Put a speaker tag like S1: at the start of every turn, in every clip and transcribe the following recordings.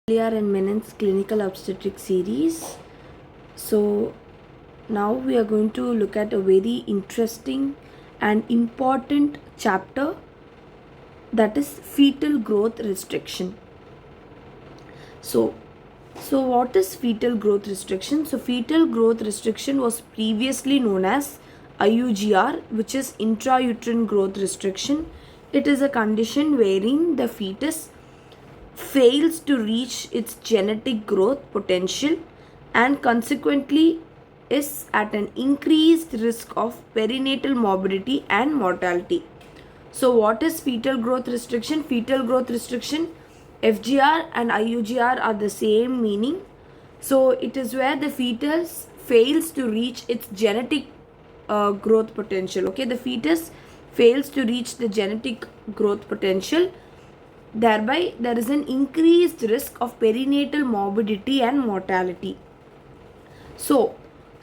S1: Liar and Menon's clinical obstetrics series. So now we are going to look at a very interesting and important chapter, that is fetal growth restriction. So what is fetal growth restriction? So fetal growth restriction was previously known as IUGR, which is intrauterine growth restriction. It is a condition wherein the fetus fails to reach its genetic growth potential and consequently is at an increased risk of perinatal morbidity and mortality. So what is fetal growth restriction? Fetal growth restriction, FGR and IUGR are the same meaning. So it is where the fetus fails to reach its genetic growth potential. Okay, the fetus fails to reach the genetic growth potential. Thereby, there is an increased risk of perinatal morbidity and mortality. So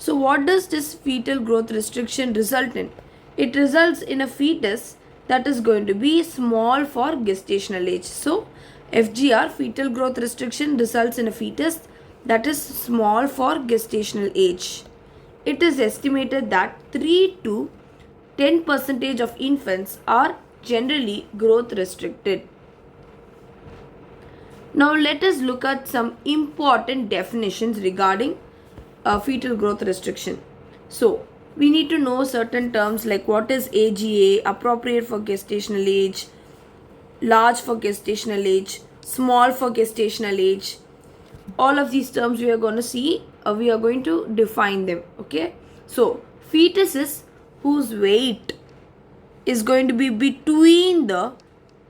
S1: what does this fetal growth restriction result in? It results in a fetus that is going to be small for gestational age. So, FGR, fetal growth restriction, results in a fetus that is small for gestational age. It is estimated that 3 to 10% of infants are generally growth restricted. Now let us look at some important definitions regarding fetal growth restriction. So we need to know certain terms like what is AGA, appropriate for gestational age, large for gestational age, small for gestational age. All of these terms we are going to see, we are going to define them. Okay. So fetuses whose weight is going to be between the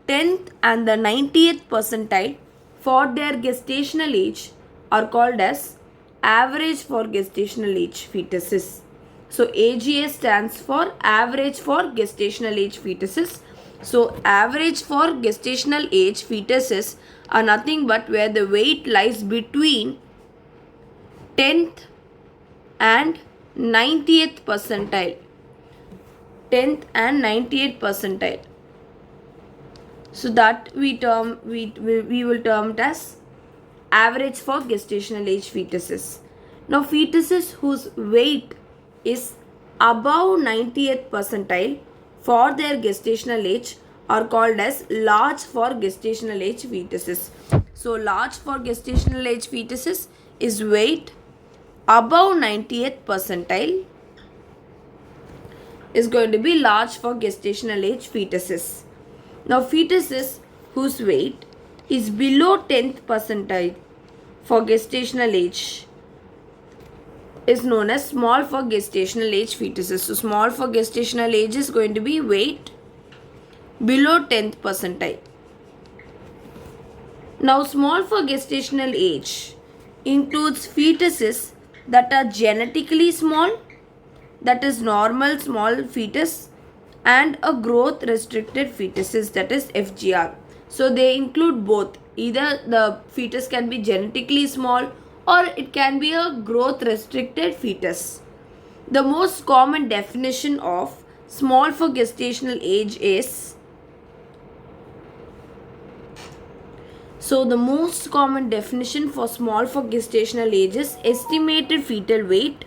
S1: 10th and the 90th percentile for their gestational age are called as average for gestational age fetuses. So AGA stands for average for gestational age fetuses. So average for gestational age fetuses are nothing but where the weight lies between 10th and 90th percentile. 10th and 90th percentile. So that we will term it as average for gestational age fetuses. Now fetuses whose weight is above 90th percentile for their gestational age are called as large for gestational age fetuses. So large for gestational age fetuses is weight above 90th percentile is going to be large for gestational age fetuses. Now fetuses whose weight is below 10th percentile for gestational age is known as small for gestational age fetuses. So small for gestational age is going to be weight below 10th percentile. Now small for gestational age includes fetuses that are genetically small, that is normal small fetus, and a growth restricted fetuses, that is FGR. So they include both. Either the fetus can be genetically small or it can be a growth restricted fetus. The most common definition of small for gestational age is, so the most common definition for small for gestational age is estimated fetal weight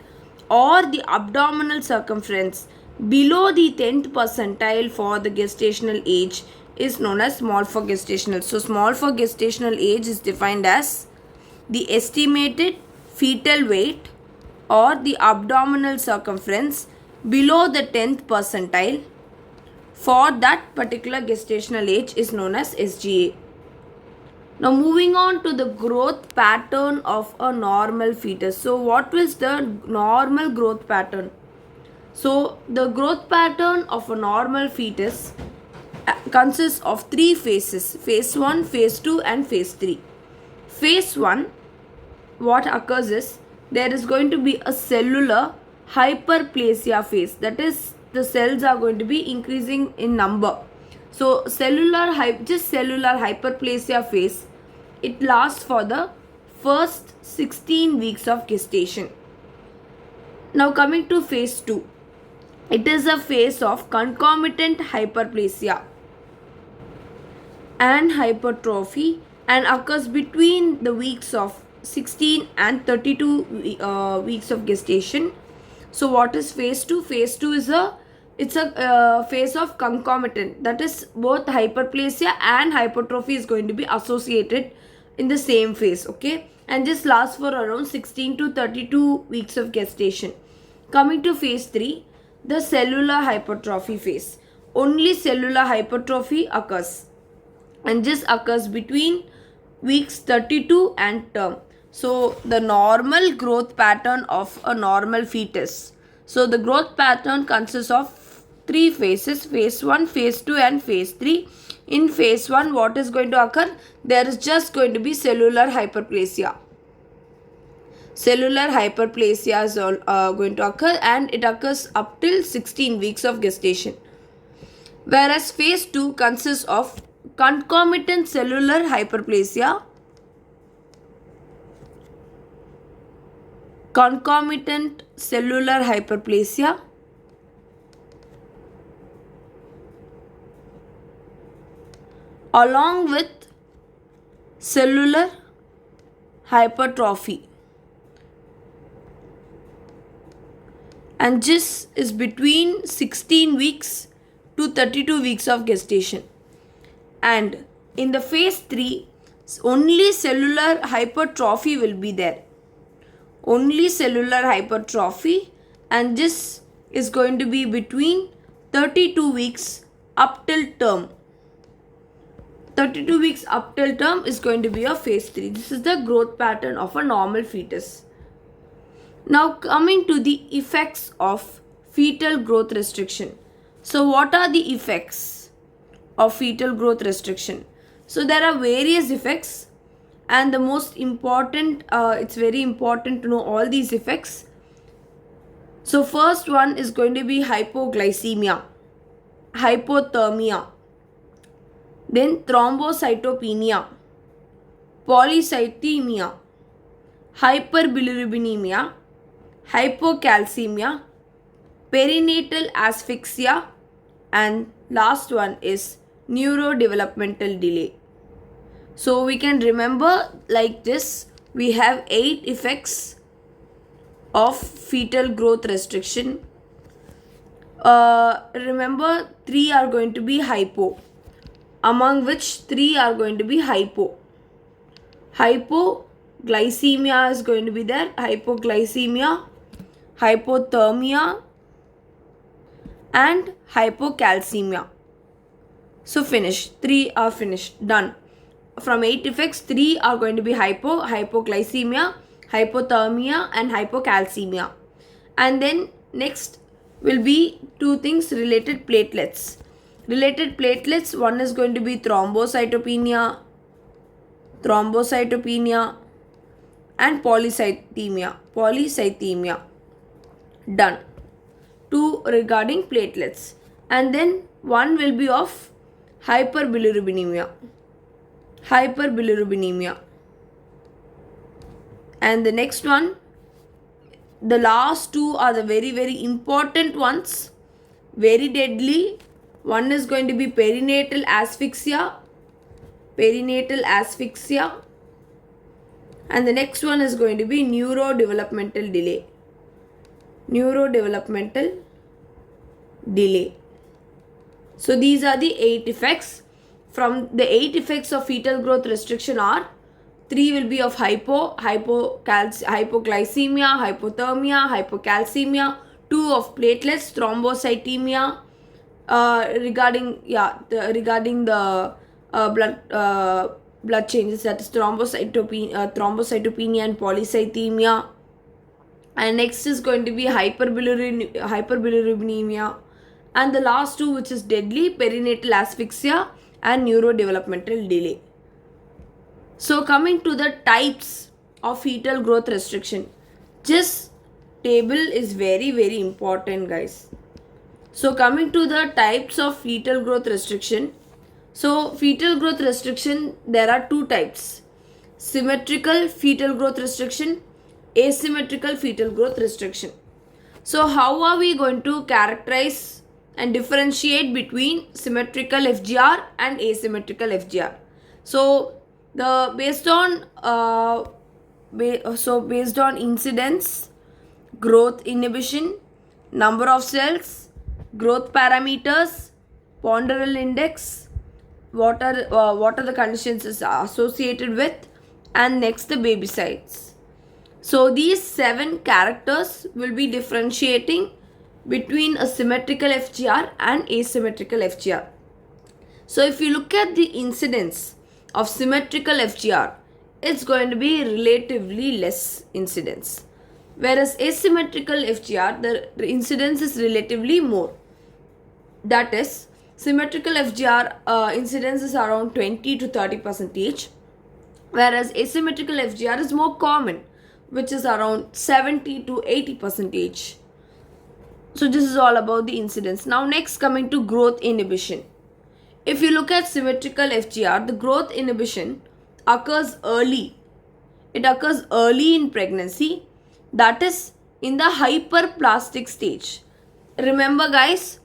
S1: or the abdominal circumference below the 10th percentile for the gestational age is known as small for gestational. So small for gestational age is defined as the estimated fetal weight or the abdominal circumference below the 10th percentile for that particular gestational age is known as SGA. Now moving on to the growth pattern of a normal fetus. So what is the normal growth pattern? So the growth pattern of a normal fetus consists of 3 phases: phase 1, phase 2 and phase 3. Phase 1, what occurs is there is going to be a cellular hyperplasia phase, that is the cells are going to be increasing in number. So cellular hyperplasia phase, it lasts for the first 16 weeks of gestation. Now coming to phase 2, it is a phase of concomitant hyperplasia and hypertrophy and occurs between the weeks of 16 and 32 weeks of gestation. So what is phase 2? Phase 2 is a phase of concomitant, that is both hyperplasia and hypertrophy is going to be associated in the same phase, okay, and this lasts for around 16 to 32 weeks of gestation. Coming to phase 3, the cellular hypertrophy phase. Only cellular hypertrophy occurs, and this occurs between weeks 32 and term. So the normal growth pattern of a normal fetus. So the growth pattern consists of three phases: phase 1, phase 2 and phase 3. In phase 1, what is going to occur? There is just going to be cellular hyperplasia. Cellular hyperplasia is going to occur, and it occurs up till 16 weeks of gestation. Whereas phase 2 consists of concomitant cellular hyperplasia, along with cellular hypertrophy, and this is between 16 weeks to 32 weeks of gestation. And in the phase 3, only cellular hypertrophy will be there. Only cellular hypertrophy, and this is going to be between 32 weeks up till term. 32 weeks up till term is going to be a phase 3. This is the growth pattern of a normal fetus. Now coming to the effects of fetal growth restriction. So what are the effects of fetal growth restriction? So there are various effects, and the most important, it's very important to know all these effects. So first one is going to be hypoglycemia, hypothermia, then thrombocytopenia, polycythemia, hyperbilirubinemia, hypocalcemia, perinatal asphyxia, and last one is neurodevelopmental delay. So we can remember like this, we have 8 effects of fetal growth restriction. Remember, 3 are going to be hypo, among which 3 are going to be hypo. Hypoglycemia is going to be there, hypoglycemia, hypothermia and hypocalcemia. So finished. 3 are finished. Done. From 8 effects, 3 are going to be hypoglycemia, hypothermia and hypocalcemia. And then next will be 2 things related platelets. Related platelets, one is going to be thrombocytopenia and polycythemia. Done. 2 regarding platelets. And then 1 will be of hyperbilirubinemia. And the next one, the last 2 are the very, very important ones, very deadly. One is going to be perinatal asphyxia, and the next one is going to be neurodevelopmental delay. So these are the 8 effects. From the 8 effects of fetal growth restriction are 3 will be of hypoglycemia, hypothermia, hypocalcemia, 2 of platelets, thrombocythemia, regarding the blood changes, that is thrombocytopenia and polycythemia. And next is going to be hyperbilirubinemia, and the last 2, which is deadly, perinatal asphyxia and neurodevelopmental delay. So coming to the types of fetal growth restriction, this table is very, very important, guys. So coming to the types of fetal growth restriction. So fetal growth restriction, there are 2 types: symmetrical fetal growth restriction, asymmetrical fetal growth restriction. So how are we going to characterize and differentiate between symmetrical FGR and asymmetrical FGR? So The based on based on incidence, growth inhibition, number of cells, growth parameters, ponderal index, what are the conditions is associated with, and next the baby size. So these 7 characters will be differentiating between a symmetrical FGR and asymmetrical FGR. So if you look at the incidence of symmetrical FGR, it's going to be relatively less incidence. Whereas asymmetrical FGR, the incidence is relatively more. That is, symmetrical FGR incidence is around 20 to 30 percentage, whereas asymmetrical FGR is more common, which is around 70 to 80 percentage. So this is all about the incidence. Now next, coming to growth inhibition. If you look at symmetrical FGR, the growth inhibition occurs early. It occurs early in pregnancy, that is in the hyperplastic stage. Remember guys,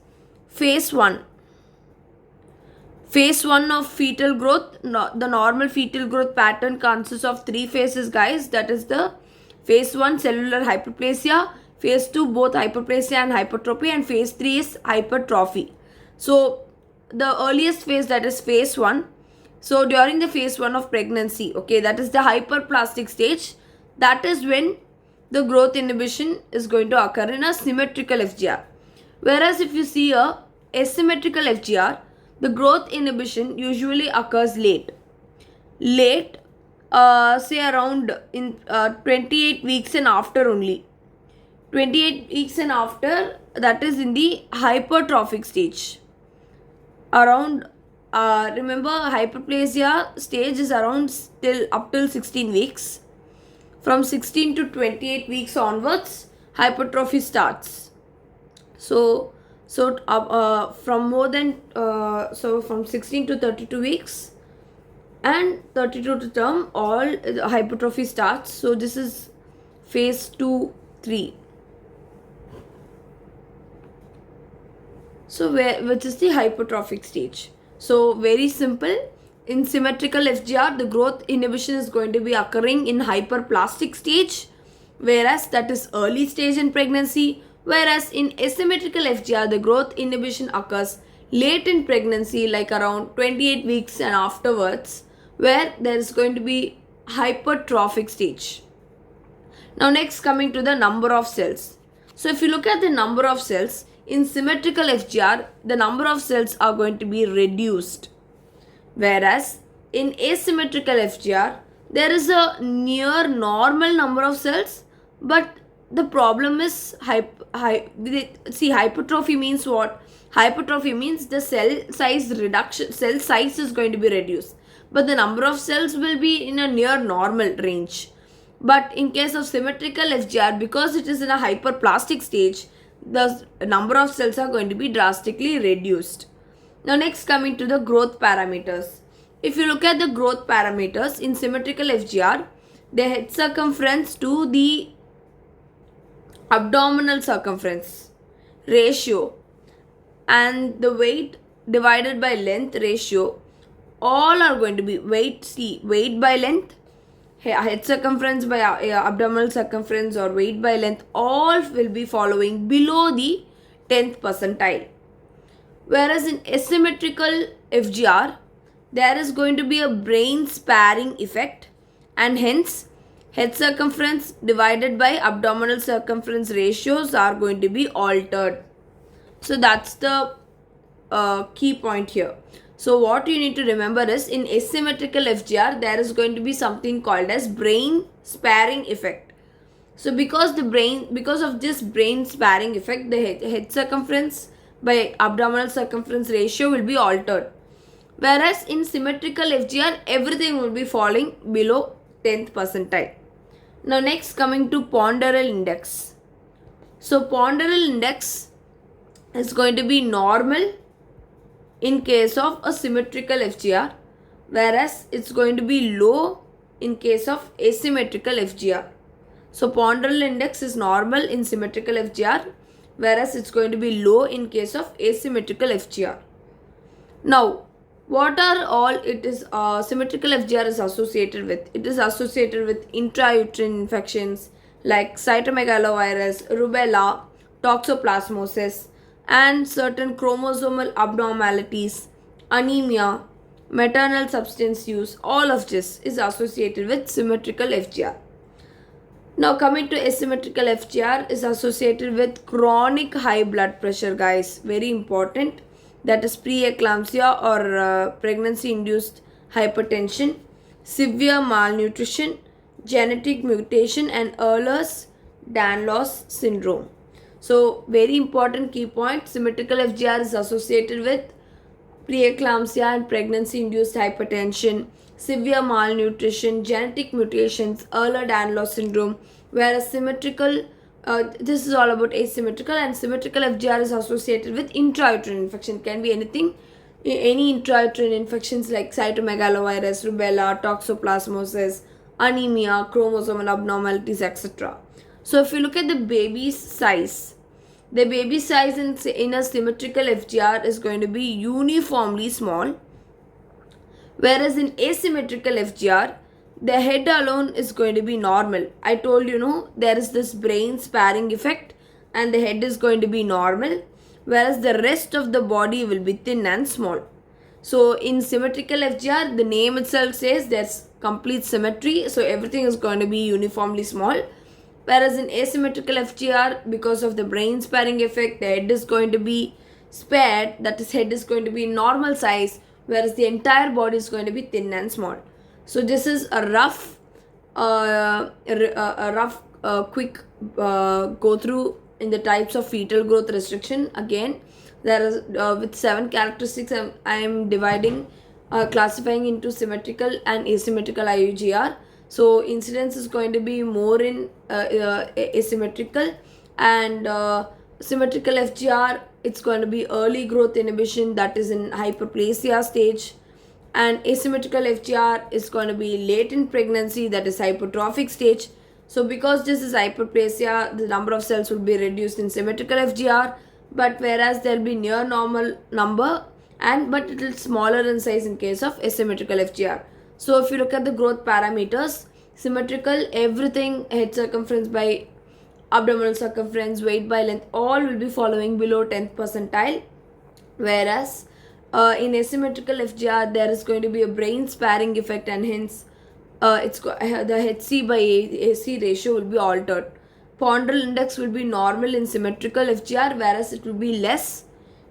S1: phase 1. Phase 1 of fetal growth, the normal fetal growth pattern consists of 3 phases guys. That is the phase 1 cellular hyperplasia, phase 2 both hyperplasia and hypertrophy, and phase 3 is hypertrophy. So the earliest phase, that is phase 1. So during the phase 1 of pregnancy, okay, that is the hyperplastic stage, that is when the growth inhibition is going to occur in a symmetrical FGR. Whereas if you see a asymmetrical FGR, the growth inhibition usually occurs late, say around in 28 weeks and after only. 28 weeks and after, that is in the hypertrophic stage. Around remember, hyperplasia stage is around still up till 16 weeks. From 16 to 28 weeks onwards, hypertrophy starts. So from more than from 16 to 32 weeks and 32 to term, all hypertrophy starts. So this is phase 2, 3. So which is the hypertrophic stage. So very simple. In symmetrical FGR, the growth inhibition is going to be occurring in hyperplastic stage, whereas that is early stage in pregnancy. Whereas in asymmetrical FGR, the growth inhibition occurs late in pregnancy, like around 28 weeks and afterwards, where there is going to be hypertrophic stage. Now next, coming to the number of cells. So if you look at the number of cells, in symmetrical FGR, the number of cells are going to be reduced. Whereas in asymmetrical FGR, there is a near normal number of cells, but the problem is hypertrophy means what? Hypertrophy means the cell size reduction, cell size is going to be reduced, but the number of cells will be in a near normal range. But in case of symmetrical FGR, because it is in a hyperplastic stage, the number of cells are going to be drastically reduced. Now next, coming to the growth parameters. If you look at the growth parameters in symmetrical FGR, the head circumference to the abdominal circumference ratio and the weight divided by length ratio, all are going to be weight by length, head circumference by abdominal circumference, or weight by length, all will be following below the 10th percentile. Whereas in asymmetrical FGR, there is going to be a brain sparing effect, and hence head circumference divided by abdominal circumference ratios are going to be altered. So that's the key point here. So what you need to remember is, in asymmetrical FGR, there is going to be something called as brain sparing effect. So because of this brain sparing effect, the head circumference by abdominal circumference ratio will be altered. Whereas in symmetrical FGR, everything will be falling below 10th percentile. Now next, coming to ponderal index. So ponderal index is going to be normal in case of a symmetrical FGR, whereas it's going to be low in case of asymmetrical FGR. So ponderal index is normal in symmetrical FGR, whereas it's going to be low in case of asymmetrical FGR. Now What are all it is symmetrical FGR is associated with? It is associated with intrauterine infections like cytomegalovirus, rubella, toxoplasmosis, and certain chromosomal abnormalities, anemia, maternal substance use. All of this is associated with symmetrical FGR. Now coming to asymmetrical FGR is associated with chronic high blood pressure, guys. Very important. That is preeclampsia or pregnancy induced hypertension, severe malnutrition, genetic mutation, and Ehlers-Danlos syndrome. So very important key point, symmetrical FGR is associated with preeclampsia and pregnancy induced hypertension, severe malnutrition, genetic mutations, Ehlers-Danlos syndrome, whereas symmetrical, this is all about asymmetrical, and symmetrical FGR is associated with intrauterine infection. Can be anything, any intrauterine infections like cytomegalovirus, rubella, toxoplasmosis, anemia, chromosomal abnormalities, etc. So if you look at the baby's size, the baby size in a symmetrical FGR is going to be uniformly small, whereas in asymmetrical FGR, the head alone is going to be normal. I told you, no, there is this brain sparing effect and the head is going to be normal, whereas the rest of the body will be thin and small. So in symmetrical FGR, the name itself says there's complete symmetry, so everything is going to be uniformly small. Whereas in asymmetrical FGR, because of the brain sparing effect, the head is going to be spared, that is, head is going to be normal size, whereas the entire body is going to be thin and small. So this is a rough, quick go through in the types of fetal growth restriction. Again, there is with 7 characteristics. I am dividing, classifying into symmetrical and asymmetrical IUGR. So incidence is going to be more in asymmetrical, and symmetrical FGR, it's going to be early growth inhibition, that is in hyperplasia stage, and asymmetrical FGR is going to be late in pregnancy, that is hypertrophic stage. So because this is hyperplasia, the number of cells will be reduced in symmetrical FGR, but whereas there will be near normal number, but it is smaller in size in case of asymmetrical FGR. So if you look at the growth parameters, symmetrical, everything, head circumference by abdominal circumference, weight by length, all will be following below 10th percentile. Whereas in asymmetrical FGR, there is going to be a brain sparing effect, and hence the HC by AC ratio will be altered. Ponderal index will be normal in symmetrical FGR, whereas it will be less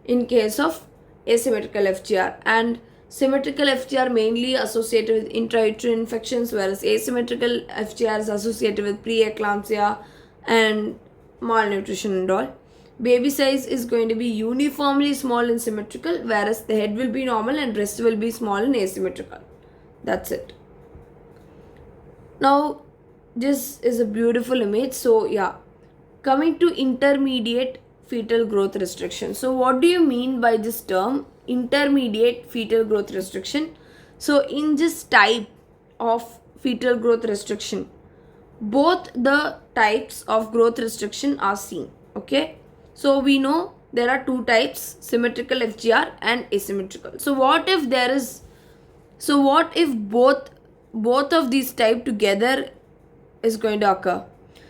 S1: in case of asymmetrical FGR. And symmetrical FGR mainly associated with intrauterine infections, whereas asymmetrical FGR is associated with preeclampsia and malnutrition and all. Baby size is going to be uniformly small in symmetrical, whereas the head will be normal and rest will be small in asymmetrical. That's it. Now, this is a beautiful image. So yeah, coming to intermediate fetal growth restriction. So what do you mean by this term, intermediate fetal growth restriction? So in this type of fetal growth restriction, both the types of growth restriction are seen. Okay, so we know there are two types, symmetrical FGR and asymmetrical. So what if both of these type together is going to occur?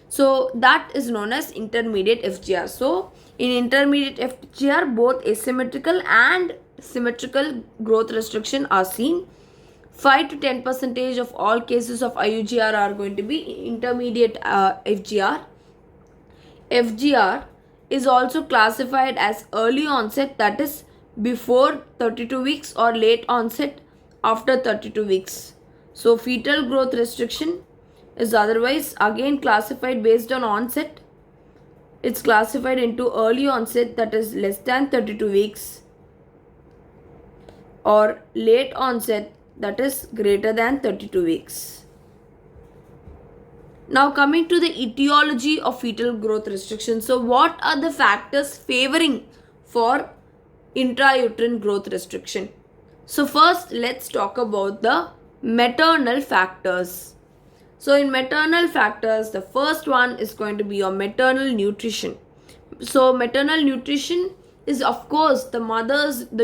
S1: So that is known as intermediate FGR. So in intermediate FGR, both asymmetrical and symmetrical growth restriction are seen. 5 to 10% of all cases of IUGR are going to be intermediate FGR. FGR is also classified as early onset, that is before 32 weeks, or late onset after 32 weeks. So fetal growth restriction is otherwise again classified based on onset. It's classified into early onset, that is less than 32 weeks, or late onset, that is greater than 32 weeks. Now coming to the etiology of fetal growth restriction. So what are the factors favoring for intrauterine growth restriction? So first, let's talk about the maternal factors. So in maternal factors, the first one is going to be your maternal nutrition. So maternal nutrition is, of course, the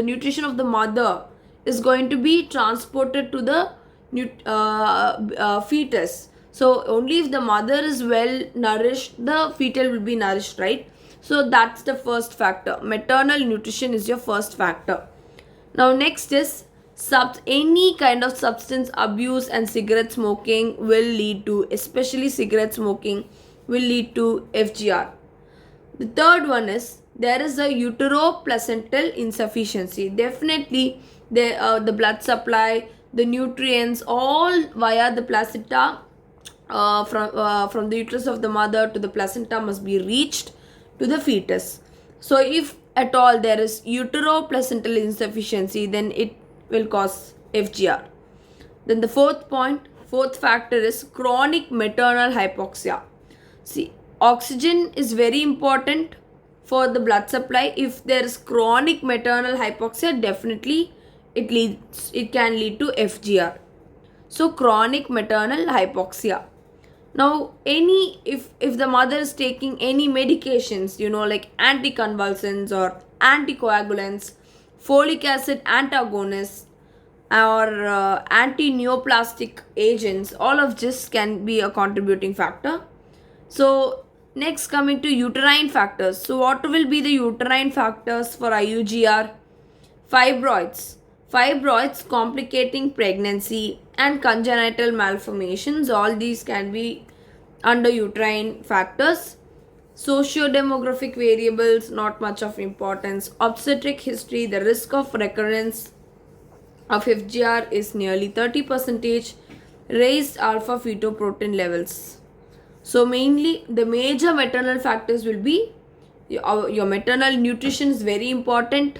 S1: nutrition of the mother is going to be transported to the fetus. So only if the mother is well nourished, the fetal will be nourished, right? So that's the first factor. Maternal nutrition is your first factor. Now next is any kind of substance abuse and cigarette smoking will lead to, especially cigarette smoking, will lead to FGR. The third one is there is a uteroplacental insufficiency. Definitely the blood supply, the nutrients, all via the placenta from the uterus of the mother to the placenta must be reached to the fetus. So if at all there is uteroplacental insufficiency, then it will cause FGR. Then the fourth factor is chronic maternal hypoxia. See, oxygen is very important for the blood supply. If there is chronic maternal hypoxia, definitely it can lead to FGR. So chronic maternal hypoxia. Now if the mother is taking any medications, like anticonvulsants or anticoagulants, folic acid antagonists, or anti-neoplastic agents, all of this can be a contributing factor. So next, coming to uterine factors. So what will be the uterine factors for IUGR? Fibroids complicating pregnancy and congenital malformations, all these can be under uterine factors. Socio-demographic variables, not much of importance. Obstetric history, the risk of recurrence of FGR is nearly 30%. Raised alpha fetoprotein levels. So mainly the major maternal factors will be your maternal nutrition is very important,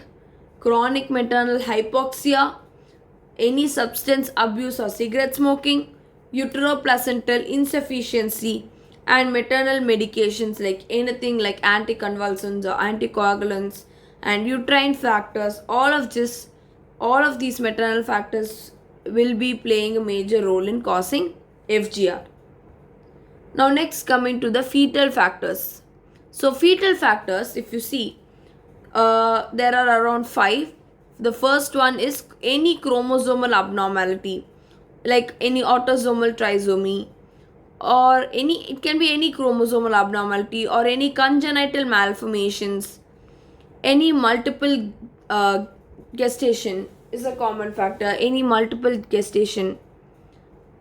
S1: chronic maternal hypoxia, any substance abuse or cigarette smoking, uteroplacental insufficiency, and maternal medications like anything like anticonvulsants or anticoagulants, and uterine factors. All of these maternal factors will be playing a major role in causing FGR. Now next, coming to the fetal factors. So fetal factors, if you see, there are around 5. The first one is any chromosomal abnormality, like any autosomal trisomy, or it can be any chromosomal abnormality or any congenital malformations. Any multiple gestation is a common factor. Any multiple gestation.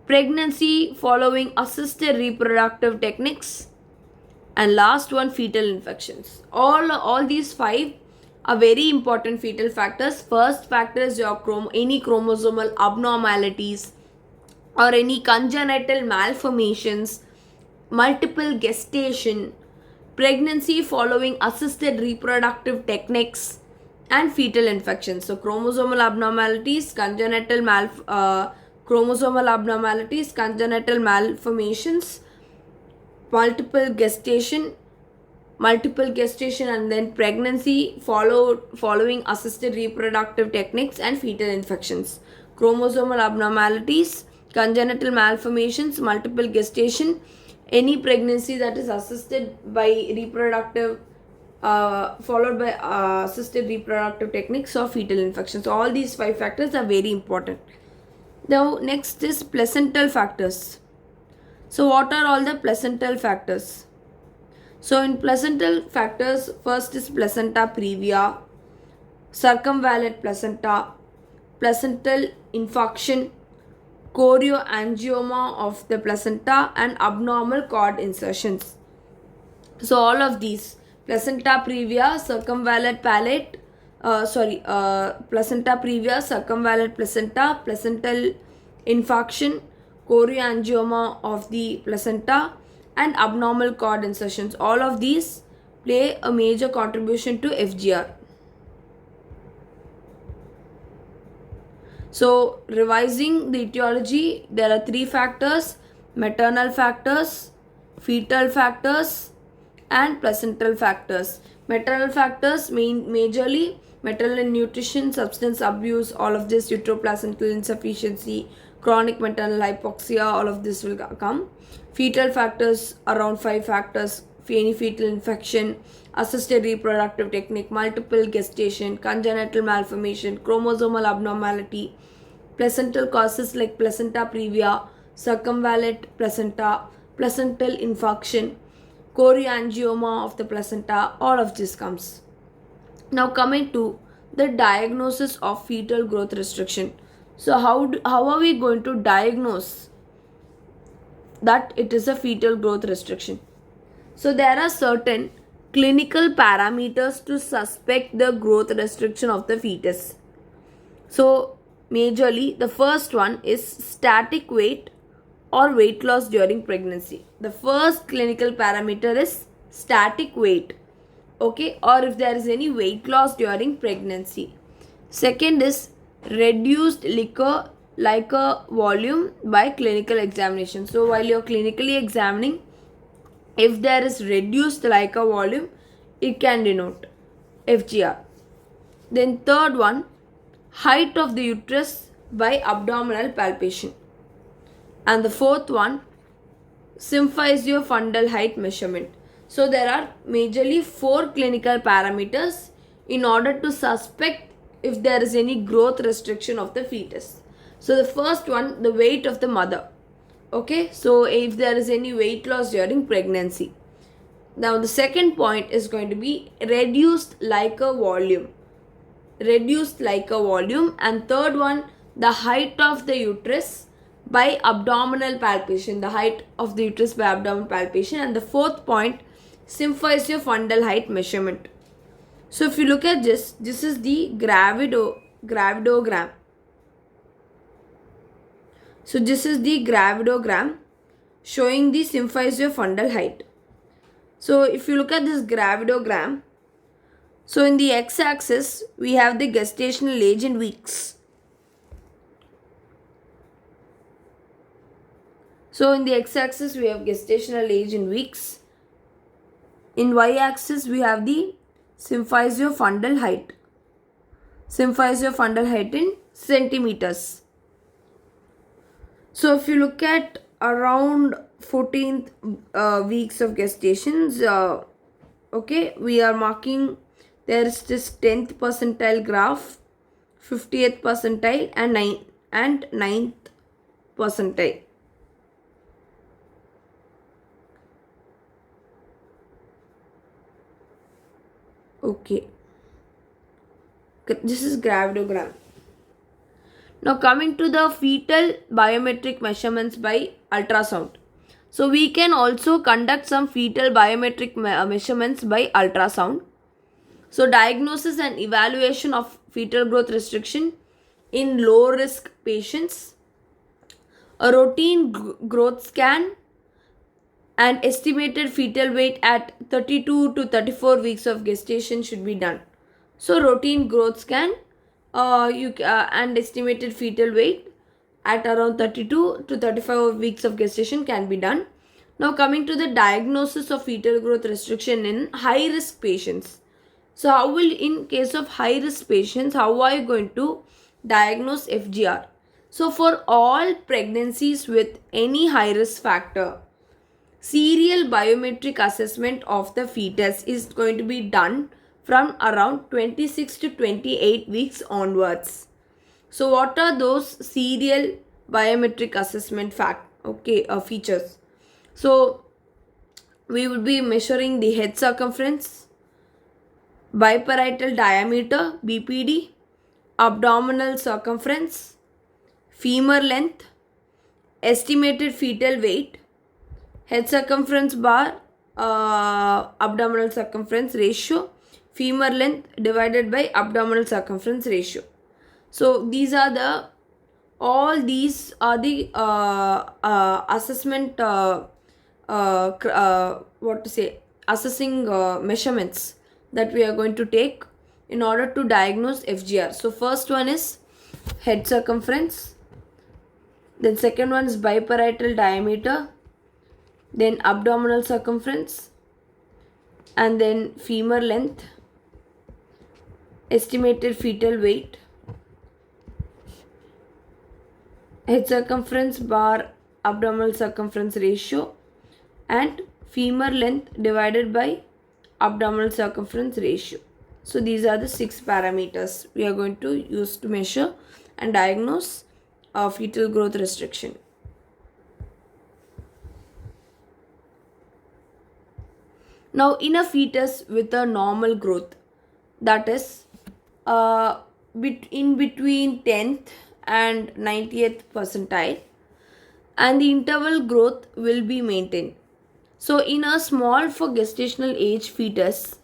S1: Pregnancy following assisted reproductive techniques, and last one, fetal infections. All these 5 are very important fetal factors. First factor is any chromosomal abnormalities or any congenital malformations, multiple gestation, pregnancy following assisted reproductive techniques, and fetal infections. So chromosomal abnormalities, congenital malformations, multiple gestation, and then pregnancy following assisted reproductive techniques, and fetal infections. Chromosomal abnormalities, congenital malformations, multiple gestation, any pregnancy that is assisted by reproductive followed by assisted reproductive techniques, or fetal infections. So all these 5 factors are very important. Now next is placental factors. So what are all the placental factors? So in placental factors, first is placenta previa, circumvallate placenta, placental infarction, chorioangioma of the placenta, and abnormal cord insertions. So all of these, placenta previa, placenta previa, circumvallate placenta, placental infarction, chorioangioma of the placenta, and abnormal cord insertions. All of these play a major contribution to FGR. So revising the etiology, there are 3 factors: maternal factors, fetal factors, and placental factors. Maternal factors majorly maternal nutrition, substance abuse, all of this, uteroplacental insufficiency, chronic maternal hypoxia, all of this will come. Fetal factors, around 5 factors: fetal infection, assisted reproductive technique, multiple gestation, congenital malformation, chromosomal abnormality, placental causes like placenta previa, circumvallate placenta, placental infarction, chorioangioma of the placenta, all of this comes. Now coming to the diagnosis of fetal growth restriction. So how are we going to diagnose that it is a fetal growth restriction? So there are certain clinical parameters to suspect the growth restriction of the fetus. So majorly the first one is static weight or weight loss during pregnancy. The first clinical parameter is static weight, okay, or if there is any weight loss during pregnancy. Second is reduced liquor volume by clinical examination. So while you're clinically examining, if there is reduced liquor volume, it can denote FGR. Then third one, height of the uterus by abdominal palpation. And the fourth one, symphysiofundal height measurement. So there are majorly 4 clinical parameters in order to suspect if there is any growth restriction of the fetus. So the first one, the weight of the mother. Okay, so if there is any weight loss during pregnancy. Now the second point is going to be reduced liquor volume. And third one, the height of the uterus by abdominal palpation. And the fourth point, symphysiofundal height measurement. So if you look at this is the gravidogram. So this is the gravidogram showing the symphysiofundal height. So if you look at this gravidogram, so in the x-axis we have the gestational age in weeks. So in the x-axis we have gestational age in weeks. In y-axis we have the symphysiofundal height. Symphysiofundal height in centimeters. So if you look at around 14th weeks of gestations, okay, we are marking there is this 10th percentile graph, 50th percentile and 9th percentile. Okay, this is gravidogram. Now coming to the fetal biometric measurements by ultrasound. So we can also conduct some fetal biometric measurements by ultrasound. So diagnosis and evaluation of fetal growth restriction in low risk patients. A routine growth scan and estimated fetal weight at 32 to 34 weeks of gestation should be done. So routine growth scan and estimated fetal weight at around 32 to 35 weeks of gestation can be done. Now coming to the diagnosis of fetal growth restriction in high risk patients. So in case of high risk patients, how are you going to diagnose FGR? So for all pregnancies with any high risk factor, serial biometric assessment of the fetus is going to be done from around 26 to 28 weeks onwards. So what are those serial biometric assessment features? So we would be measuring the head circumference, biparietal diameter BPD, abdominal circumference, femur length, estimated fetal weight, head circumference bar, abdominal circumference ratio, femur length divided by abdominal circumference ratio. So all these are the assessment assessing measurements that we are going to take in order to diagnose FGR. So first one is head circumference, then second one is biparietal diameter, then abdominal circumference, and then femur length, estimated fetal weight, head circumference bar abdominal circumference ratio, and femur length divided by abdominal circumference ratio. So these are the 6 parameters we are going to use to measure and diagnose fetal growth restriction. Now, in a fetus with a normal growth, that is in between 10th and 90th percentile, and the interval growth will be maintained. So, in a small for gestational age fetus,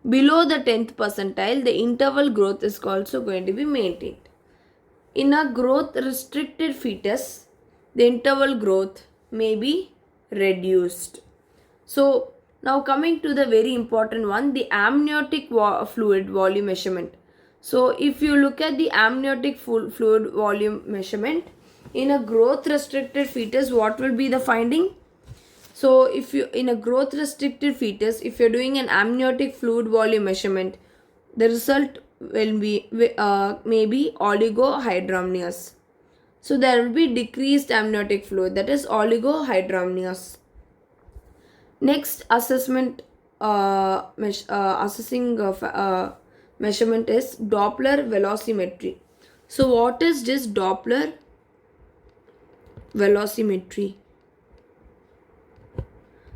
S1: below the 10th percentile, the interval growth is also going to be maintained. In a growth restricted fetus, the interval growth may be reduced. So, now coming to the very important one, the amniotic fluid volume measurement. So, if you look at the amniotic fluid volume measurement, in a growth restricted fetus, what will be the finding? So, if you in a growth restricted fetus, if you're doing an amniotic fluid volume measurement, the result will be maybe oligohydramnios. So, there will be decreased amniotic fluid, that is oligohydramnios. Next assessment assessing measurement is Doppler velocimetry. So what is this Doppler velocimetry?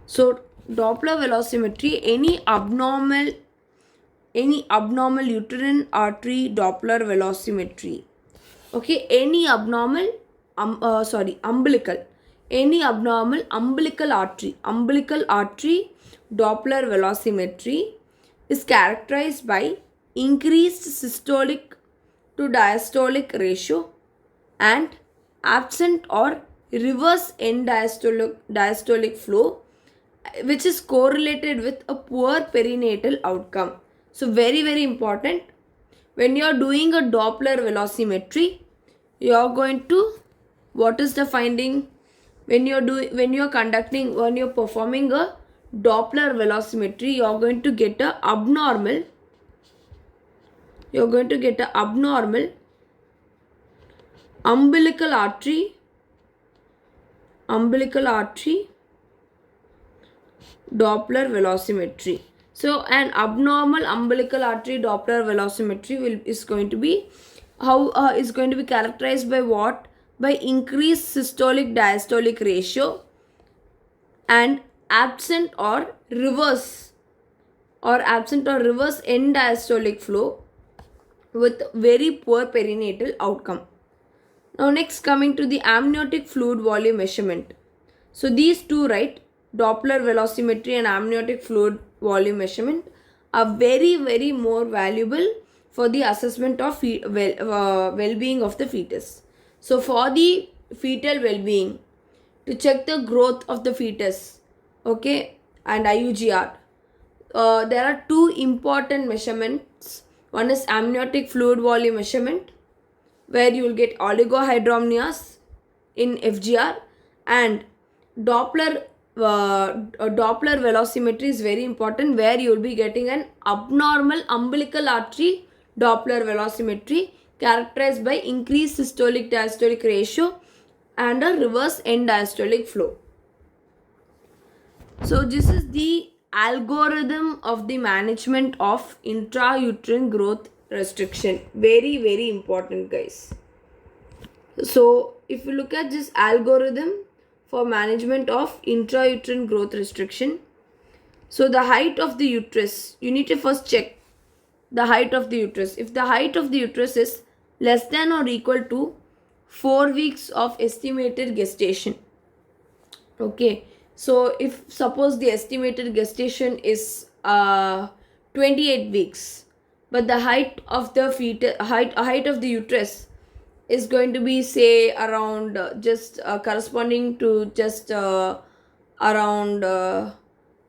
S1: So Doppler velocimetry, any abnormal uterine artery Doppler velocimetry. Okay, any abnormal umbilical, any abnormal umbilical artery Doppler velocimetry is characterized by increased systolic to diastolic ratio and absent or reverse end diastolic flow, which is correlated with a poor perinatal outcome. So very important, when you are doing a Doppler velocimetry, you are going to, what is the finding? When you are performing a Doppler velocimetry, you are going to get a abnormal umbilical artery Doppler velocimetry. So an abnormal umbilical artery Doppler velocimetry is going to be characterized by what? By increased systolic diastolic ratio and absent or reverse end diastolic flow with very poor perinatal outcome. Now next, coming to the amniotic fluid volume measurement. So these two, right, Doppler velocimetry and amniotic fluid volume measurement, are very more valuable for the assessment of well-being of the fetus. So for the fetal well-being, to check the growth of the fetus, okay, and IUGR, there are two important measurements. One is amniotic fluid volume measurement, where you will get oligohydramnios in FGR, and Doppler velocimetry is very important, where you will be getting an abnormal umbilical artery Doppler velocimetry characterized by increased systolic diastolic ratio and a reverse end diastolic flow. So this is the algorithm of the management of intrauterine growth restriction. Very important, guys. So if you look at this algorithm for management of intrauterine growth restriction, so the height of the uterus, you need to first check the height of the uterus. If the height of the uterus is less than or equal to 4 weeks of estimated gestation, okay, so if suppose the estimated gestation is 28 weeks, but the height of the height of the uterus is going to be, say, around corresponding to just around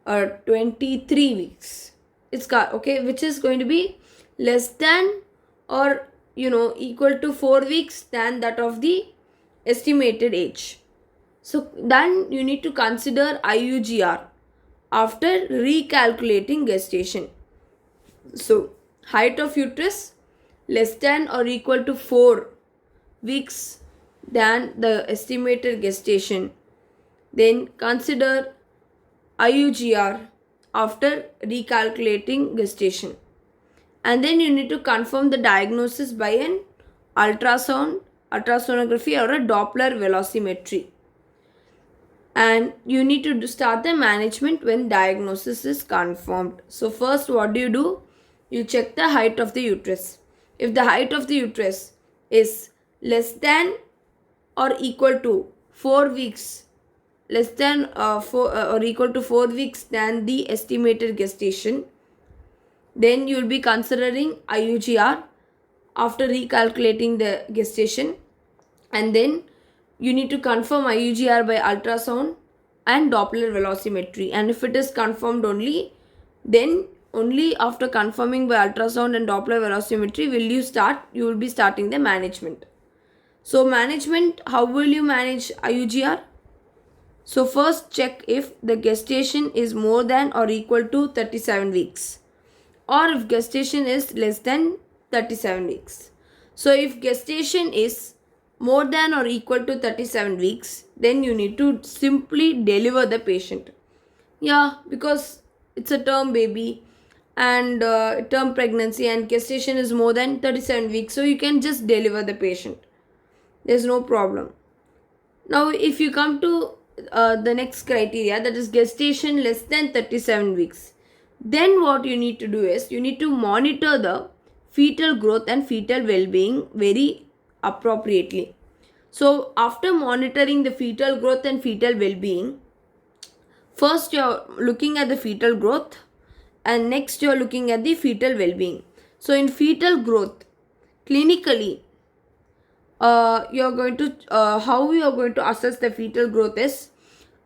S1: 23 weeks, it's okay, which is going to be less than or equal to 4 weeks than that of the estimated age. So then you need to consider IUGR after recalculating gestation. So height of uterus less than or equal to 4 weeks than the estimated gestation. Then consider IUGR after recalculating gestation. And then you need to confirm the diagnosis by an ultrasonography or a Doppler velocimetry. And you need to start the management when diagnosis is confirmed. So first, what do? You check the height of the uterus. If the height of the uterus is less than or equal to 4 weeks, less than or equal to 4 weeks than the estimated gestation, then you will be considering IUGR after recalculating the gestation. And then you need to confirm IUGR by ultrasound and Doppler velocimetry. And if it is confirmed only, then only after confirming by ultrasound and Doppler velocimetry you will be starting the management. So management, how will you manage IUGR? So first check if the gestation is more than or equal to 37 weeks, or if gestation is less than 37 weeks. So if gestation is more than or equal to 37 weeks, then you need to simply deliver the patient. Yeah, because it's a term baby and term pregnancy, and gestation is more than 37 weeks, so you can just deliver the patient. There's no problem. Now if you come to the next criteria, that is gestation less than 37 weeks, then what you need to do is you need to monitor the fetal growth and fetal well-being very appropriately. So after monitoring the fetal growth and fetal well-being, first you're looking at the fetal growth and next you're looking at the fetal well-being. So in fetal growth, clinically, you're going to how you are going to assess the fetal growth is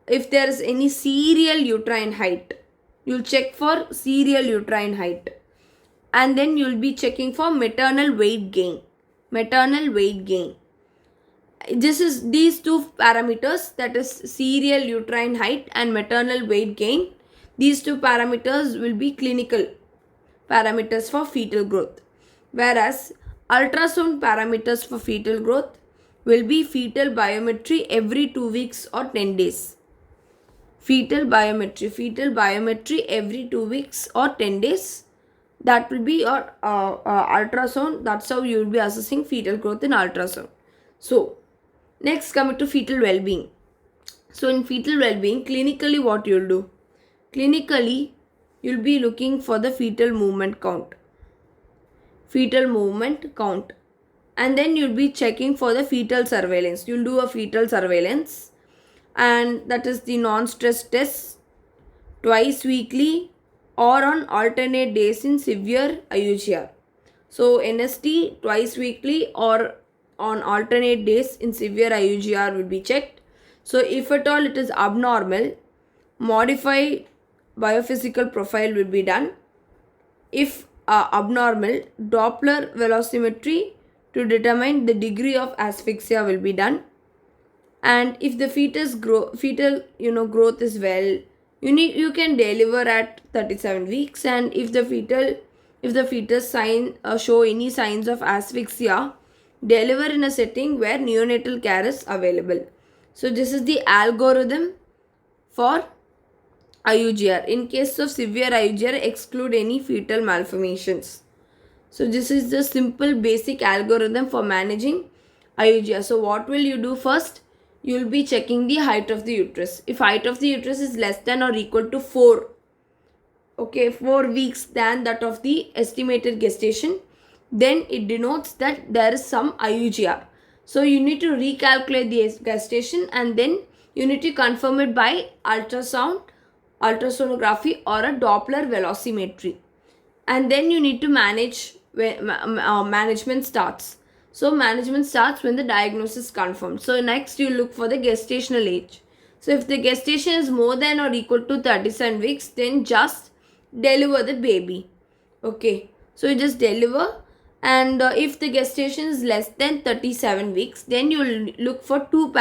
S1: if there is any serial uterine height. You'll check for serial uterine height, and then you'll be checking for maternal weight gain. These two parameters, that is serial uterine height and maternal weight gain. These two parameters will be clinical parameters for fetal growth, whereas ultrasound parameters for fetal growth will be fetal biometry every 2 weeks or 10 days. Fetal biometry every 2 weeks or 10 days. That will be your ultrasound. That's how you will be assessing fetal growth in ultrasound. So next, coming to fetal well-being. So in fetal well-being, clinically what you'll do? Clinically, you'll be looking for the fetal movement count. And then you'll be checking for the fetal surveillance. You'll do a fetal surveillance, and that is the non-stress test twice weekly or on alternate days in severe IUGR. So NST twice weekly or on alternate days in severe IUGR will be checked. So if at all it is abnormal, modified biophysical profile will be done. If abnormal, Doppler velocimetry to determine the degree of asphyxia will be done. And if the fetal growth is well, you can deliver at 37 weeks. And if the fetus show any signs of asphyxia, deliver in a setting where neonatal care is available. So this is the algorithm for IUGR. In case of severe IUGR, exclude any fetal malformations. So this is the simple basic algorithm for managing IUGR. So what will you do first? You will be checking the height of the uterus. If height of the uterus is less than or equal to 4 weeks than that of the estimated gestation, then it denotes that there is some IUGR. So you need to recalculate the gestation, and then you need to confirm it by ultrasonography or a Doppler velocimetry. And then you need to manage when management starts. So management starts when the diagnosis is confirmed. So next you look for the gestational age. So if the gestation is more than or equal to 37 weeks, then just deliver the baby. Okay, so you just deliver. And if the gestation is less than 37 weeks, then you will look for two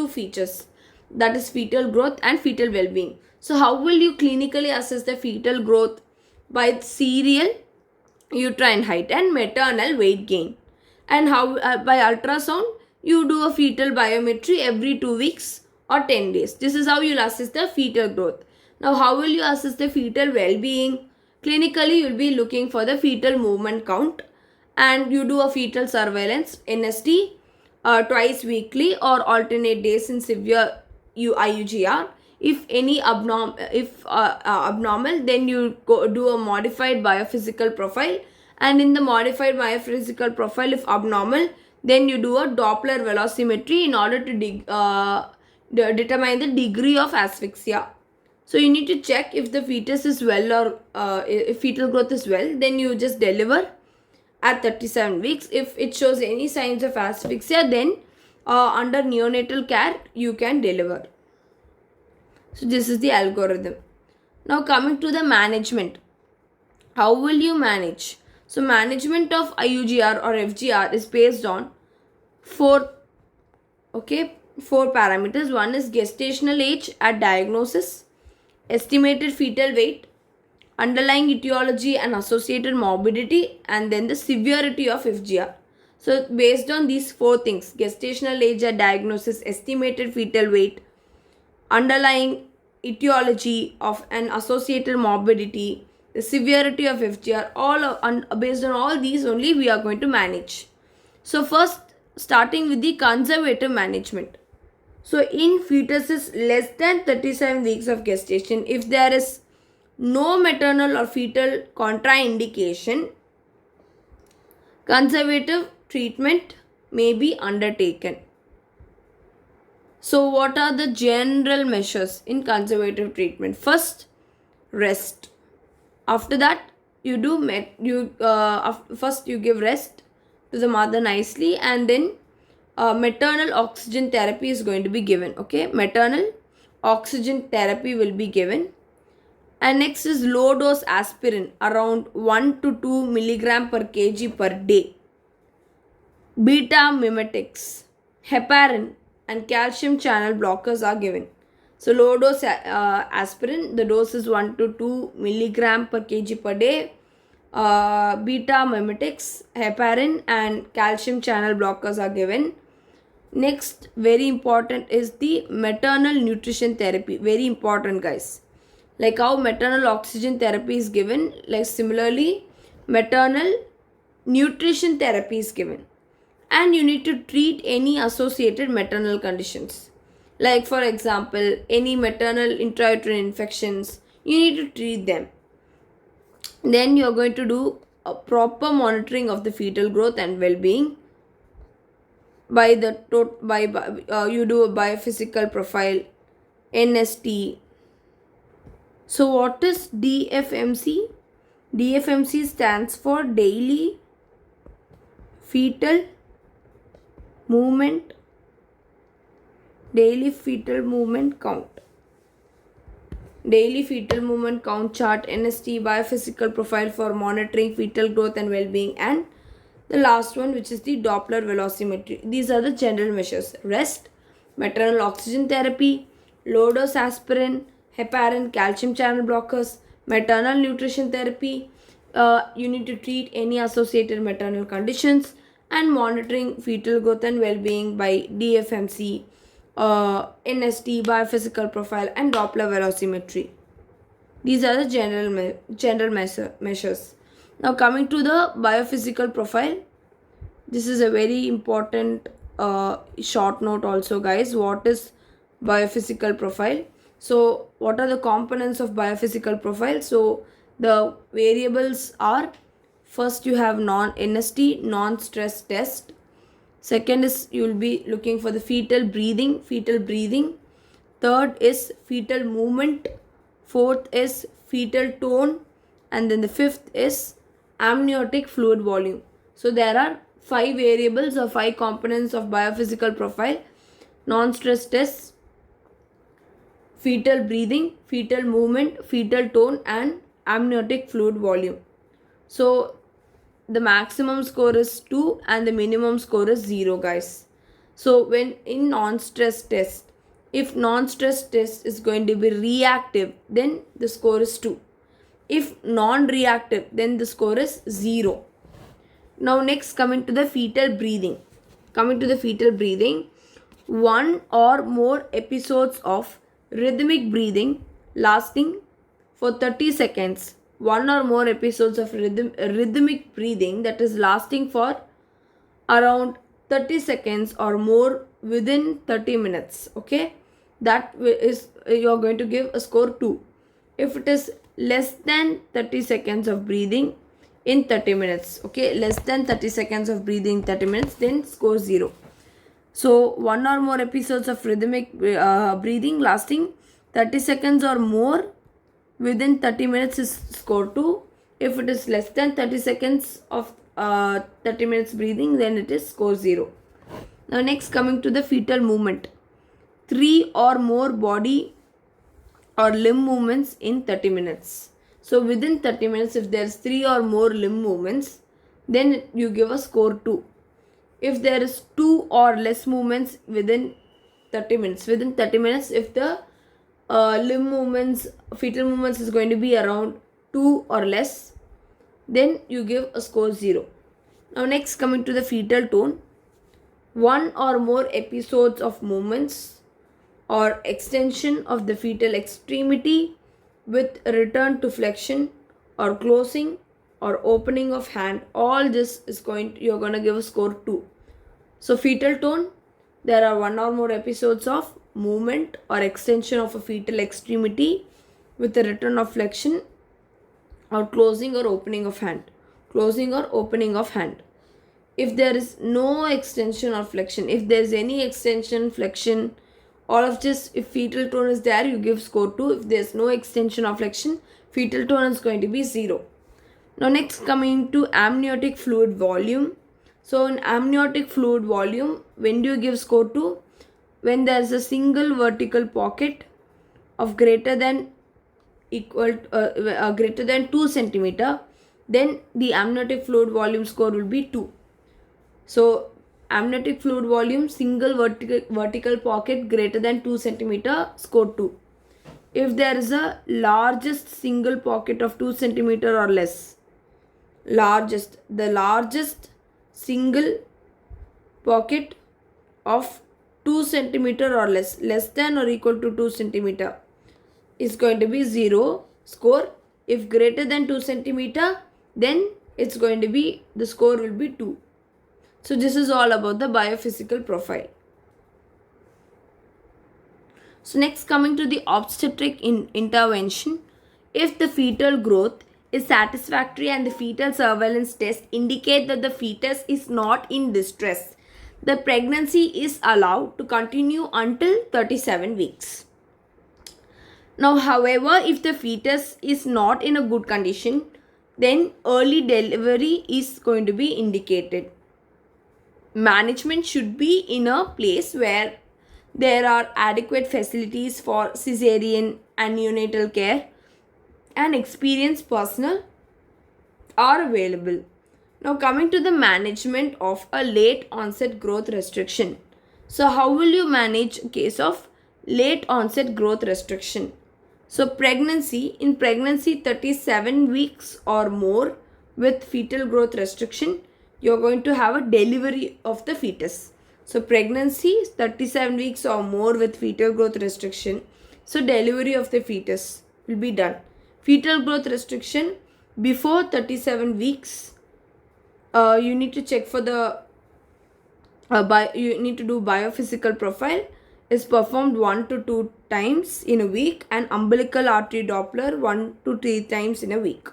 S1: features, that is fetal growth and fetal well-being. So how will you clinically assess the fetal growth? By serial uterine height and maternal weight gain. And how by ultrasound, you do a fetal biometry every 2 weeks or 10 days. This is how you'll assess the fetal growth. Now, how will you assess the fetal well-being? Clinically, you will be looking for the fetal movement count, and you do a fetal surveillance (NST) twice weekly or alternate days in severe IUGR. If any abnormal, then you do a modified biophysical profile, and in the modified biophysical profile, if abnormal, then you do a Doppler velocimetry in order to determine the degree of asphyxia. So you need to check if the fetus is well, or if fetal growth is well, then you just deliver at 37 weeks. If it shows any signs of asphyxia, then under neonatal care you can deliver. So this is the algorithm. Now coming to the management. How will you manage? So management of IUGR or FGR is based on four parameters. One is gestational age at diagnosis, estimated fetal weight, underlying etiology and associated morbidity, and then the severity of FGR. So based on these four things, gestational age at diagnosis, estimated fetal weight, underlying etiology of an associated morbidity, the severity of FGR, based on all these only we are going to manage. So first, starting with the conservative management. So in fetuses less than 37 weeks of gestation, if there is no maternal or fetal contraindication, conservative treatment may be undertaken. So what are the general measures in conservative treatment? First, rest. After that, first you give rest to the mother nicely, and then maternal oxygen therapy is going to be given. Okay, maternal oxygen therapy will be given. And next is low dose aspirin, around 1 to 2 milligram per kg per day. Beta mimetics, heparin and calcium channel blockers are given. So low dose aspirin, the dose is 1 to 2 milligram per kg per day. Beta mimetics, heparin and calcium channel blockers are given. Next, very important is the maternal nutrition therapy. Very important, guys. Like how maternal oxygen therapy is given, like similarly maternal nutrition therapy is given. And you need to treat any associated maternal conditions. Like for example, any maternal intrauterine infections, you need to treat them. Then you are going to do a proper monitoring of the fetal growth and well-being. You do a biophysical profile, NST. So what is DFMC? DFMC stands for daily fetal movement count. Daily fetal movement count chart, NST, biophysical profile for monitoring fetal growth and well-being, and the last one, which is the Doppler velocimetry. These are the general measures: rest, maternal oxygen therapy, low dose aspirin, heparin, calcium channel blockers, maternal nutrition therapy. You need to treat any associated maternal conditions, and monitoring fetal growth and well-being by DFMC, NST, biophysical profile, and Doppler velocimetry. These are the general measures. Now coming to the biophysical profile, this is a very important short note also, guys. What is biophysical profile? So what are the components of biophysical profile? So the variables are, first you have NST, non-stress test. Second is you will be looking for the fetal breathing. Third is fetal movement. Fourth is fetal tone. And then the fifth is amniotic fluid volume. So there are 5 variables or 5 components of biophysical profile: non-stress tests, fetal breathing, fetal movement, fetal tone, and amniotic fluid volume. So the maximum score is 2 and the minimum score is 0, guys. So when in non-stress test, if non-stress test is going to be reactive, then the score is 2. If non-reactive, then the score is 0. Now next, coming to the fetal breathing. One or more episodes of rhythmic breathing lasting for 30 seconds. One or more episodes of rhythmic breathing that is lasting for around 30 seconds or more within 30 minutes. Okay, that is you're going to give a score 2. If it is less than 30 seconds of breathing in 30 minutes, okay, less than 30 seconds of breathing in 30 minutes, then score 0. So one or more episodes of rhythmic breathing lasting 30 seconds or more within 30 minutes is score 2. If it is less than 30 seconds of 30 minutes breathing, then it is score 0. Now next, coming to the fetal movement. 3 or more body or limb movements in 30 minutes. So within 30 minutes, if there's 3 or more limb movements, then you give a score 2. If there is 2 or less movements within 30 minutes, if the limb movements, fetal movements is going to be around 2 or less, then you give a score 0. Now next, coming to the fetal tone. 1 or more episodes of movements or extension of the fetal extremity with return to flexion or closing or opening of hand, all this is you're going to give a score 2. So fetal tone, there are 1 or more episodes of movement or extension of a fetal extremity with a return of flexion or closing or opening of hand. If there is no extension or flexion, if there is any extension, flexion, all of this, if fetal tone is there, you give score 2. If there is no extension or flexion, fetal tone is going to be 0. Now next, coming to amniotic fluid volume. So in amniotic fluid volume, when do you give score 2? When there is a single vertical pocket of greater than 2 centimeter, then the amniotic fluid volume score will be 2. So amniotic fluid volume, single vertical pocket greater than 2 centimeter, score 2. If there is a largest single pocket of 2 centimeter or less, the largest single pocket of 2 centimeter or less than or equal to 2 centimeter is going to be 0 score. If greater than 2 centimeter, then it's going to be, the score will be 2. So this is all about the biophysical profile. So next, coming to the obstetric intervention. If the fetal growth is satisfactory and the fetal surveillance test indicate that the fetus is not in distress, the pregnancy is allowed to continue until 37 weeks. Now, however, if the fetus is not in a good condition, then early delivery is going to be indicated. Management should be in a place where there are adequate facilities for cesarean and neonatal care and experienced personnel are available. Now coming to the management of a late onset growth restriction. So how will you manage a case of late onset growth restriction? So in pregnancy 37 weeks or more with fetal growth restriction, you're going to have a delivery of the fetus. So pregnancy 37 weeks or more with fetal growth restriction, so delivery of the fetus will be done. Fetal growth restriction before 37 weeks, you need to check for the you need to do biophysical profile is performed 1 to 2 times in a week, and umbilical artery Doppler 1 to 3 times in a week.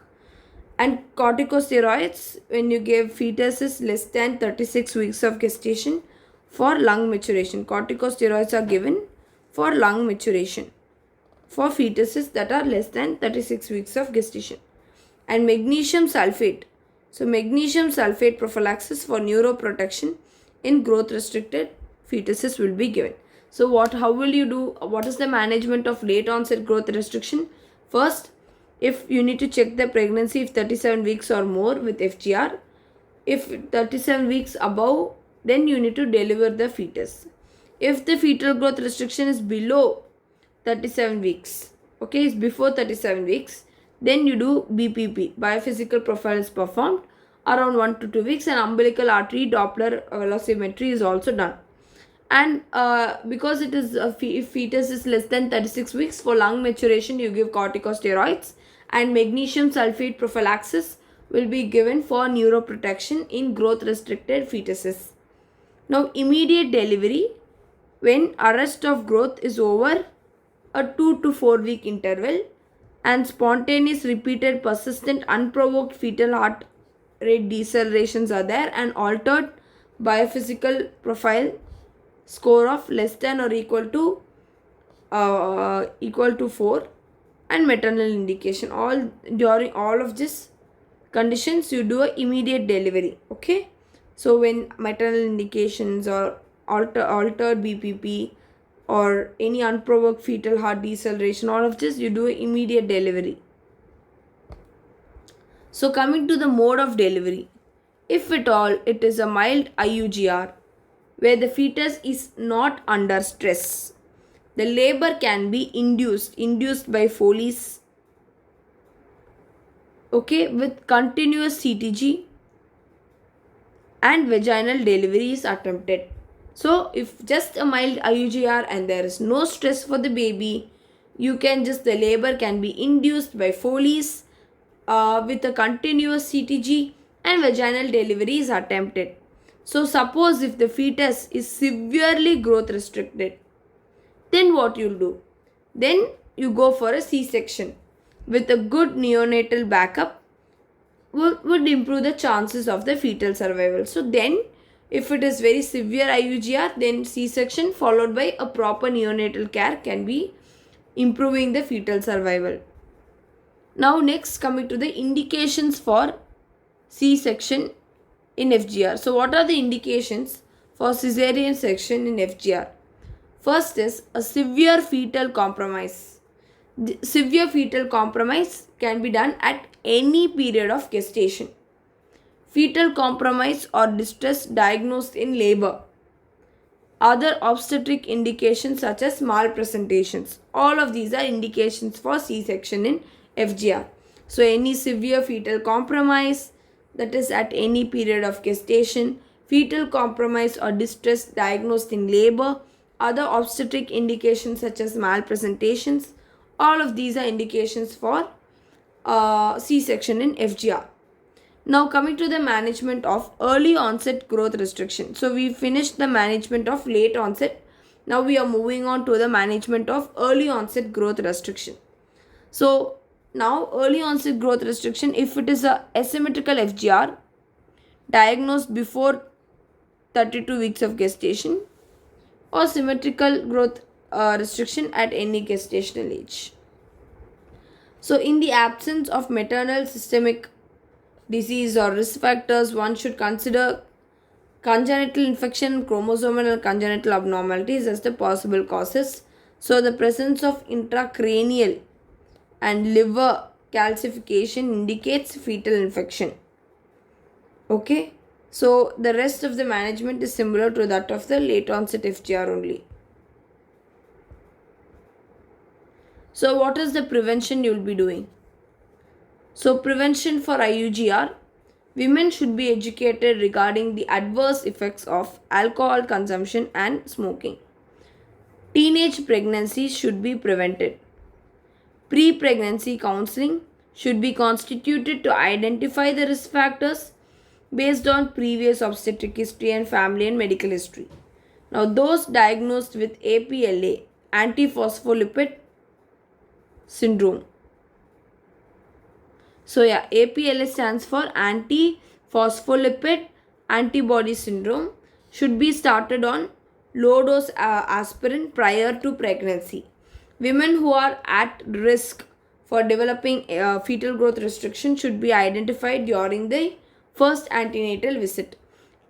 S1: And corticosteroids when you give fetuses less than 36 weeks of gestation for lung maturation. Corticosteroids are given for lung maturation for fetuses that are less than 36 weeks of gestation. And magnesium sulfate. So magnesium sulfate prophylaxis for neuroprotection in growth restricted fetuses will be given. So how will you do? What is the management of late onset growth restriction? First, if you need to check the pregnancy if 37 weeks or more with FGR. If 37 weeks above, then you need to deliver the fetus. If the fetal growth restriction is below 37 weeks, okay, is before 37 weeks, then you do BPP, biophysical profile is performed around 1 to 2 weeks, and umbilical artery Doppler velocimetry is also done. And because it is if fetus is less than 36 weeks, for lung maturation you give corticosteroids, and magnesium sulfate prophylaxis will be given for neuroprotection in growth restricted fetuses. Now immediate delivery, when arrest of growth is over a 2 to 4 week interval and spontaneous repeated persistent unprovoked fetal heart rate decelerations are there, and altered biophysical profile score of less than or equal to 4, and maternal indication, all during all of this conditions you do a immediate delivery. Okay, so when maternal indications or altered BPP or any unprovoked fetal heart deceleration, all of this you do immediate delivery. So coming to the mode of delivery, if at all it is a mild IUGR where the fetus is not under stress, the labor can be induced by Foley's, okay, with continuous CTG, and vaginal delivery is attempted. So if just a mild IUGR and there is no stress for the baby, you can just, the labor can be induced by Foley's with a continuous CTG, and vaginal delivery is attempted. So suppose if the fetus is severely growth restricted, then what you'll do? Then you go for a C-section with a good neonatal backup would improve the chances of the fetal survival. So then if it is very severe IUGR, then C-section followed by a proper neonatal care can be improving the fetal survival. Now next, coming to the indications for C-section in FGR. So what are the indications for cesarean section in FGR? First is a severe fetal compromise. The severe fetal compromise can be done at any period of gestation. Fetal compromise or distress diagnosed in labor. Other obstetric indications such as malpresentations. All of these are indications for C-section in FGR. So any severe fetal compromise, that is at any period of gestation, fetal compromise or distress diagnosed in labor, other obstetric indications such as malpresentations, all of these are indications for C-section in FGR. Now coming to the management of early onset growth restriction. So we finished the management of late onset. Now we are moving on to the management of early onset growth restriction. So now early onset growth restriction, if it is a asymmetrical FGR diagnosed before 32 weeks of gestation, or symmetrical growth restriction at any gestational age. So in the absence of maternal systemic disease or risk factors, one should consider congenital infection, chromosomal and congenital abnormalities as the possible causes. So the presence of intracranial and liver calcification indicates fetal infection. Okay, so the rest of the management is similar to that of the late onset FGR only. So what is the prevention you will be doing? So prevention for IUGR, women should be educated regarding the adverse effects of alcohol consumption and smoking. Teenage pregnancy should be prevented. Pre-pregnancy counseling should be constituted to identify the risk factors based on previous obstetric history and family and medical history. Now those diagnosed with APLA, antiphospholipid syndrome. So yeah, APLA stands for antiphospholipid antibody syndrome, should be started on low dose aspirin prior to pregnancy. Women who are at risk for developing fetal growth restriction should be identified during the first antenatal visit.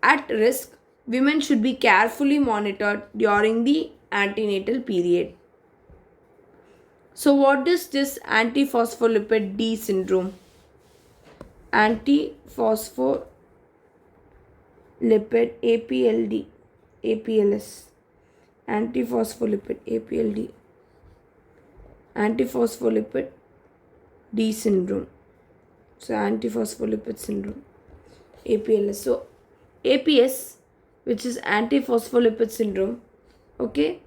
S1: At risk, women should be carefully monitored during the antenatal period. So what is this antiphospholipid D syndrome? Antiphospholipid APLD, APLS, antiphospholipid APLD, antiphospholipid D syndrome. So antiphospholipid syndrome, APLS. So APS, which is antiphospholipid syndrome, Okay,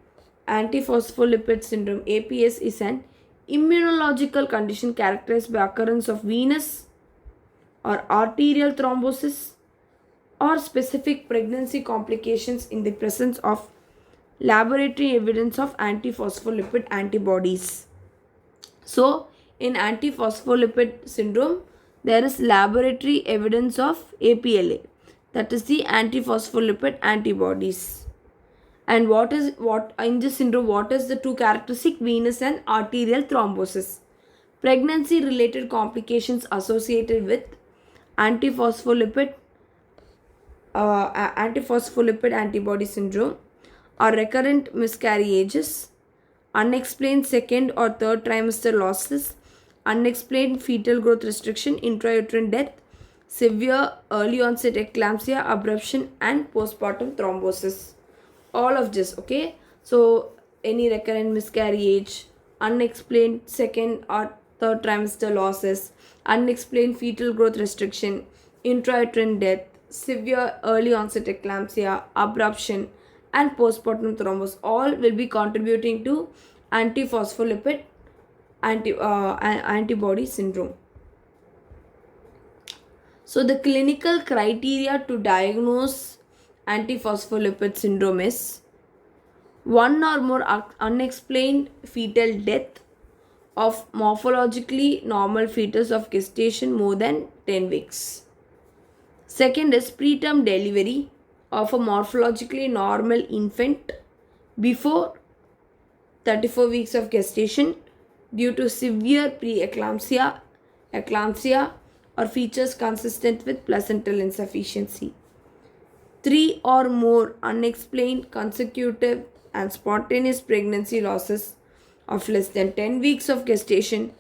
S1: antiphospholipid syndrome APS is an immunological condition characterized by occurrence of venous or arterial thrombosis or specific pregnancy complications in the presence of laboratory evidence of antiphospholipid antibodies. So, in antiphospholipid syndrome, there is laboratory evidence of APLA, that is the antiphospholipid antibodies. And what in this syndrome? What is the two characteristic? Venous and arterial thrombosis. Pregnancy related complications associated with antiphospholipid antiphospholipid antibody syndrome are recurrent miscarriages, unexplained second or third trimester losses, unexplained fetal growth restriction, intrauterine death, severe early onset eclampsia, abruption, and postpartum thrombosis. All of this, okay? So, any recurrent miscarriage, unexplained second or third trimester losses, unexplained fetal growth restriction, intrauterine death, severe early onset eclampsia, abruption, and postpartum thrombus all will be contributing to antiphospholipid antibody syndrome. So the clinical criteria to diagnose antiphospholipid syndrome is one or more unexplained fetal death of morphologically normal fetus of gestation more than 10 weeks. Second is preterm delivery of a morphologically normal infant before 34 weeks of gestation due to severe preeclampsia, eclampsia, or features consistent with placental insufficiency. Three or more unexplained consecutive and spontaneous pregnancy losses of less than 10 weeks of gestation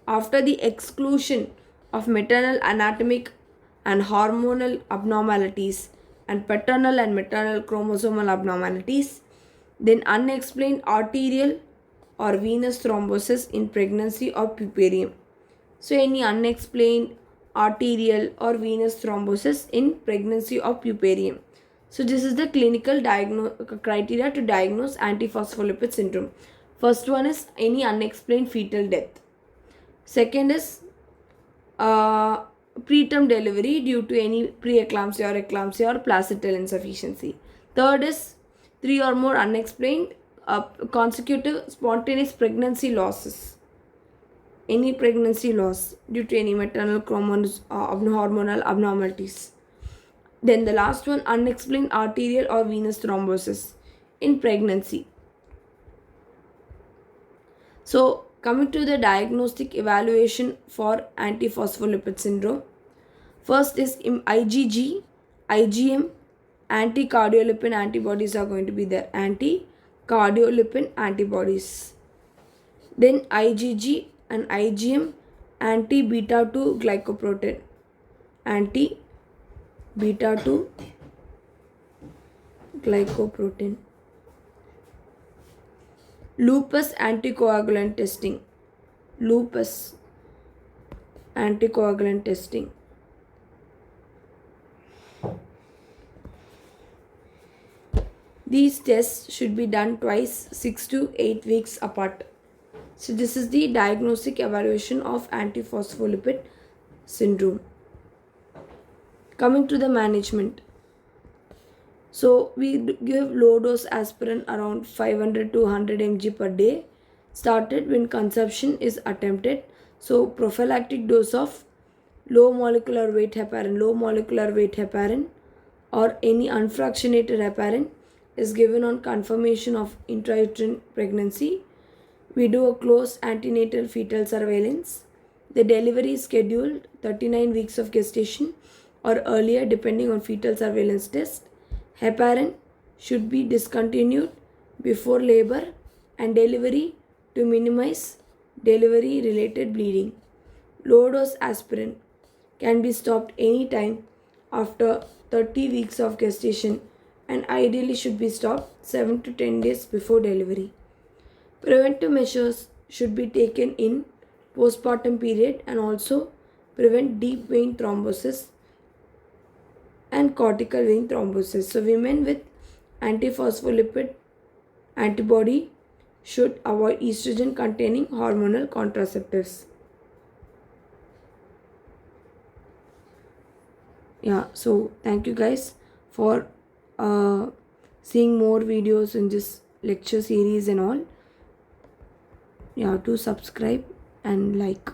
S1: after the exclusion of maternal anatomic and hormonal abnormalities and paternal and maternal chromosomal abnormalities, then unexplained arterial or venous thrombosis in pregnancy or puerperium. So, any unexplained arterial or venous thrombosis in pregnancy or puerperium. So, this is the clinical criteria to diagnose antiphospholipid syndrome. First one is any unexplained fetal death. Second is preterm delivery due to any preeclampsia or eclampsia or placental insufficiency. Third is three or more unexplained consecutive spontaneous pregnancy losses. Any pregnancy loss due to any maternal hormonal abnormalities. Then the last one, unexplained arterial or venous thrombosis in pregnancy. So, coming to the diagnostic evaluation for antiphospholipid syndrome. First is IgG, IgM, anti-cardiolipin antibodies are going to be there. Anti-cardiolipin antibodies. Then IgG and IgM, anti-beta 2 glycoprotein. Anti-beta 2 glycoprotein. Lupus anticoagulant testing. Lupus anticoagulant testing. These tests should be done twice, 6 to 8 weeks apart. So this is the diagnostic evaluation of antiphospholipid syndrome. Coming to the management. So we give low dose aspirin around 500 to 100 mg per day, started when consumption is attempted. So prophylactic dose of low molecular weight heparin or any unfractionated heparin is given on confirmation of intrauterine pregnancy. We do a close antenatal fetal surveillance. The delivery is scheduled 39 weeks of gestation or earlier depending on fetal surveillance test. Heparin should be discontinued before labor and delivery to minimize delivery related bleeding. Low dose aspirin can be stopped anytime after 30 weeks of gestation and ideally should be stopped 7 to 10 days before delivery. Preventive measures should be taken in postpartum period and also prevent deep vein thrombosis and cortical vein thrombosis. So women with antiphospholipid antibody should avoid estrogen containing hormonal contraceptives. Yeah, so thank you guys for uh, seeing more videos in this lecture series and all. Yeah, to subscribe and like.